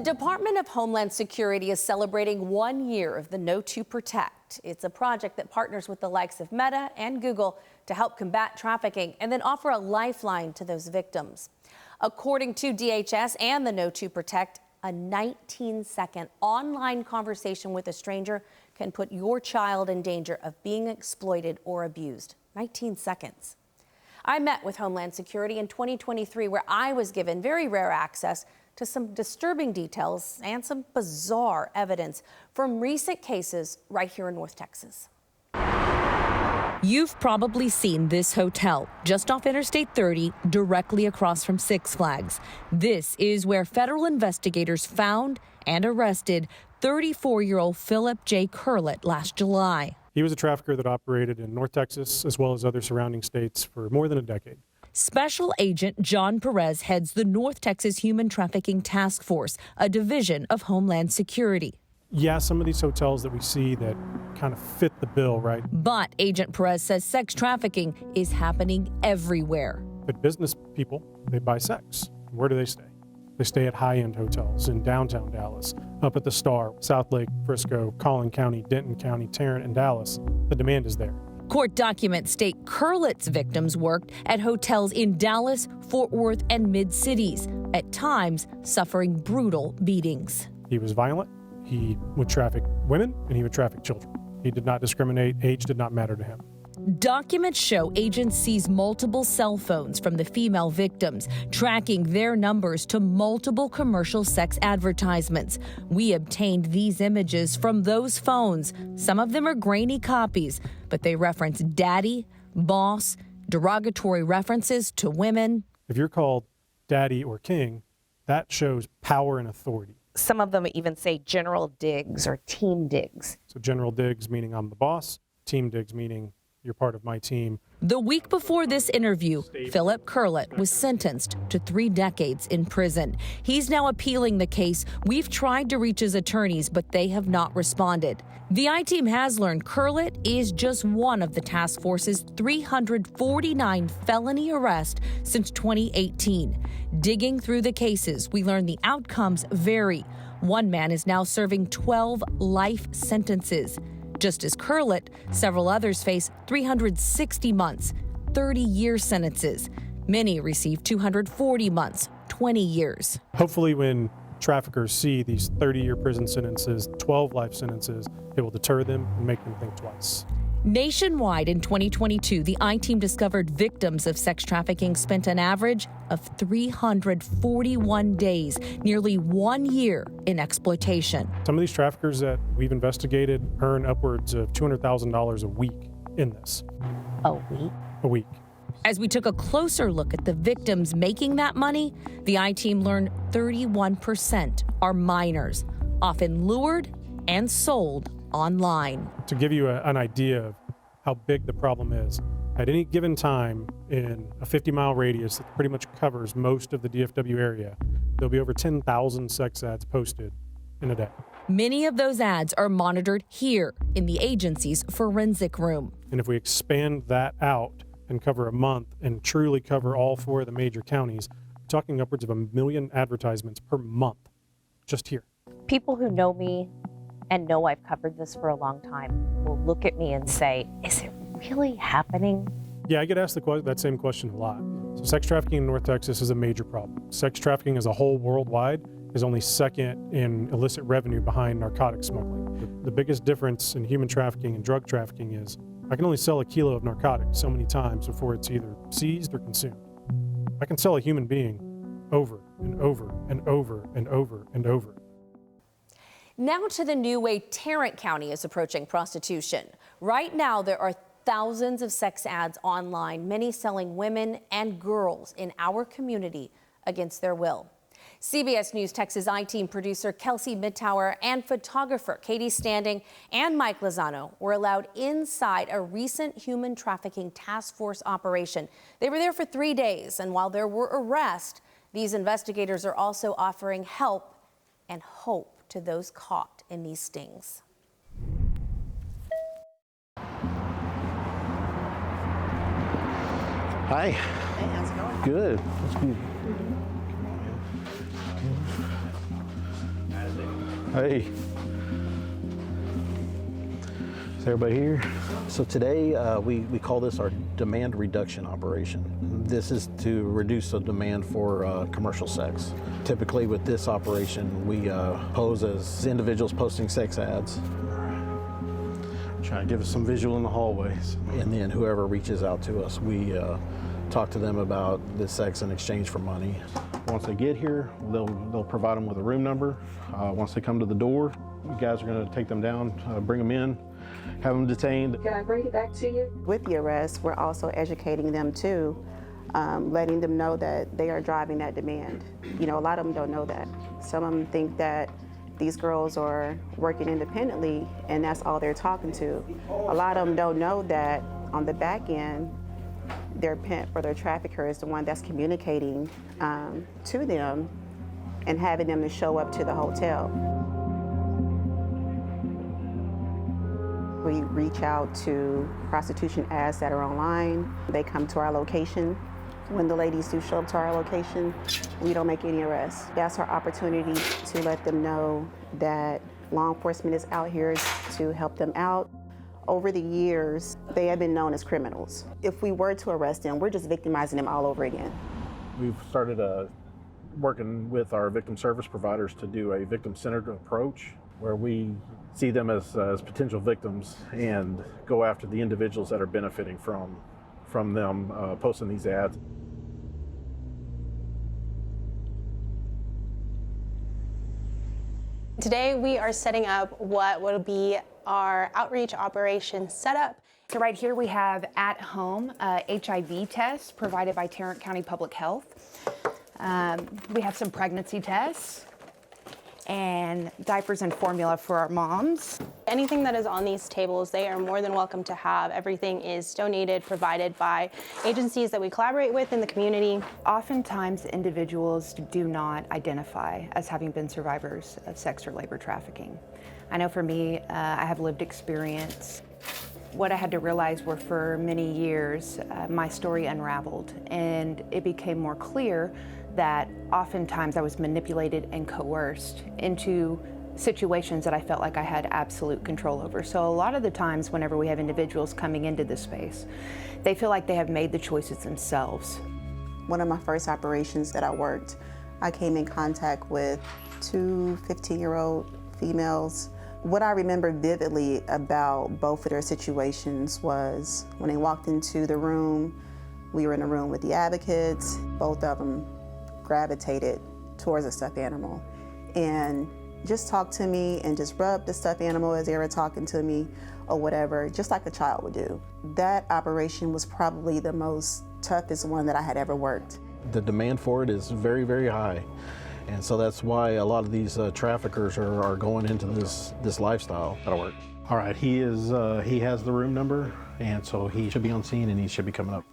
Department of Homeland Security is celebrating 1 year of the Know to Protect. It's a project that partners with the likes of Meta and Google to help combat trafficking and then offer a lifeline to those victims. According to DHS and the Know to Protect, a 19-second online conversation with a stranger can put your child in danger of being exploited or abused. 19 seconds. I met with Homeland Security in 2023, where I was given very rare access to some disturbing details and some bizarre evidence from recent cases right here in North Texas. You've probably seen this hotel just off Interstate 30, directly across from Six Flags. This is where federal investigators found and arrested 34-year-old Philip J. Curlett last July. He was a trafficker that operated in North Texas as well as other surrounding states for more than a decade. Special Agent John Perez heads the North Texas Human Trafficking Task Force, a division of Homeland Security. Yeah, some of these hotels that we see that kind of fit the bill, right? But Agent Perez says sex trafficking is happening everywhere. But business people, they buy sex. Where do they stay? They stay at high-end hotels in downtown Dallas, up at the Star, South Lake, Frisco, Collin County, Denton County, Tarrant, and Dallas. The demand is there. Court documents state Curlett's victims worked at hotels in Dallas, Fort Worth, and mid-cities, at times suffering brutal beatings. He was violent. He would traffic women, and he would traffic children. He did not discriminate. Age did not matter to him. Documents show agents seized multiple cell phones from the female victims, tracking their numbers to multiple commercial sex advertisements. We obtained these images from those phones. Some of them are grainy copies, but they reference daddy, boss, derogatory references to women. If you're called daddy or king, that shows power and authority. Some of them even say General Diggs or Team Diggs. So General Diggs meaning I'm the boss, Team Diggs meaning you're part of my team. The week before this interview, Philip Curlett was sentenced to 3 decades in prison. He's now appealing the case. We've tried to reach his attorneys, but they have not responded. The I-Team has learned Curlett is just one of the task force's 349 felony arrests since 2018. Digging through the cases, we learned the outcomes vary. One man is now serving 12 life sentences. Just as Curlett, several others face 360 months, 30-year sentences. Many receive 240 months, 20 years. Hopefully when traffickers see these 30-year prison sentences, 12 life sentences, it will deter them and make them think twice. Nationwide in 2022, the I-Team discovered victims of sex trafficking spent an average of 341 days, nearly 1 year in exploitation. Some of these traffickers that we've investigated earn upwards of $200,000 a week in this. A week? A week. As we took a closer look at the victims making that money, the I-Team learned 31% are minors, often lured and sold online. To give you an idea of how big the problem is, at any given time in a 50-mile radius that pretty much covers most of the DFW area, there'll be over 10,000 sex ads posted in a day. Many of those ads are monitored here in the agency's forensic room. And if we expand that out and cover a month and truly cover all 4 of the major counties, we're talking upwards of 1 million advertisements per month just here. People who know me and know I've covered this for a long time will look at me and say, is it really happening? Yeah, I get asked that same question a lot. So sex trafficking in North Texas is a major problem. Sex trafficking as a whole worldwide is only second in illicit revenue behind narcotics smuggling. The biggest difference in human trafficking and drug trafficking is I can only sell a kilo of narcotics so many times before it's either seized or consumed. I can sell a human being over and over and over and over and over. Now to the new way Tarrant County is approaching prostitution. Right now, there are thousands of sex ads online, many selling women and girls in our community against their will. CBS News Texas I-Team producer Kelsey Midtower and photographer Katie Standing and Mike Lozano were allowed inside a recent human trafficking task force operation. They were there for 3 days, and while there were arrests, these investigators are also offering help and hope to those caught in these stings. Hi. Hey, how's it going? Good. Hey. Is everybody here? So today we call this our demand reduction operation. This is to reduce the demand for commercial sex. Typically with this operation, we pose as individuals posting sex ads. Trying to give us some visual in the hallways. And then whoever reaches out to us, we talk to them about the sex in exchange for money. Once they get here, they'll provide them with a room number. Once they come to the door, you guys are going to take them down, bring them in, have them detained. Can I bring it back to you? With the arrest, we're also educating them too, letting them know that they are driving that demand. You know, a lot of them don't know that. Some of them think that these girls are working independently and that's all they're talking to. A lot of them don't know that on the back end, their pimp or their trafficker is the one that's communicating to them and having them to show up to the hotel. We reach out to prostitution ads that are online. They come to our location. When the ladies do show up to our location, we don't make any arrests. That's our opportunity to let them know that law enforcement is out here to help them out. Over the years, they have been known as criminals. If we were to arrest them, we're just victimizing them all over again. We've started working with our victim service providers to do a victim-centered approach where we see them as potential victims and go after the individuals that are benefiting from them posting these ads. Today we are setting up what will be our outreach operation setup. So right here we have at-home HIV test provided by Tarrant County Public Health. We have some pregnancy tests and diapers and formula for our moms. Anything that is on these tables, they are more than welcome to have. Everything is donated, provided by agencies that we collaborate with in the community. Oftentimes individuals do not identify as having been survivors of sex or labor trafficking. I know for me, I have lived experience. What I had to realize were for many years, my story unraveled and it became more clear that oftentimes I was manipulated and coerced into situations that I felt like I had absolute control over. So a lot of the times whenever we have individuals coming into this space, they feel like they have made the choices themselves. One of my first operations that I worked, I came in contact with two 15-year-old females. What I remember vividly about both of their situations was when they walked into the room, we were in a room with the advocates, both of them gravitated towards a stuffed animal and just talked to me and just rubbed the stuffed animal as they were talking to me or whatever, just like a child would do. That operation was probably the most toughest one that I had ever worked. The demand for it is very, very high. And so that's why a lot of these traffickers are going into this lifestyle. That'll work. All right, he has the room number, and so he should be on scene and he should be coming up.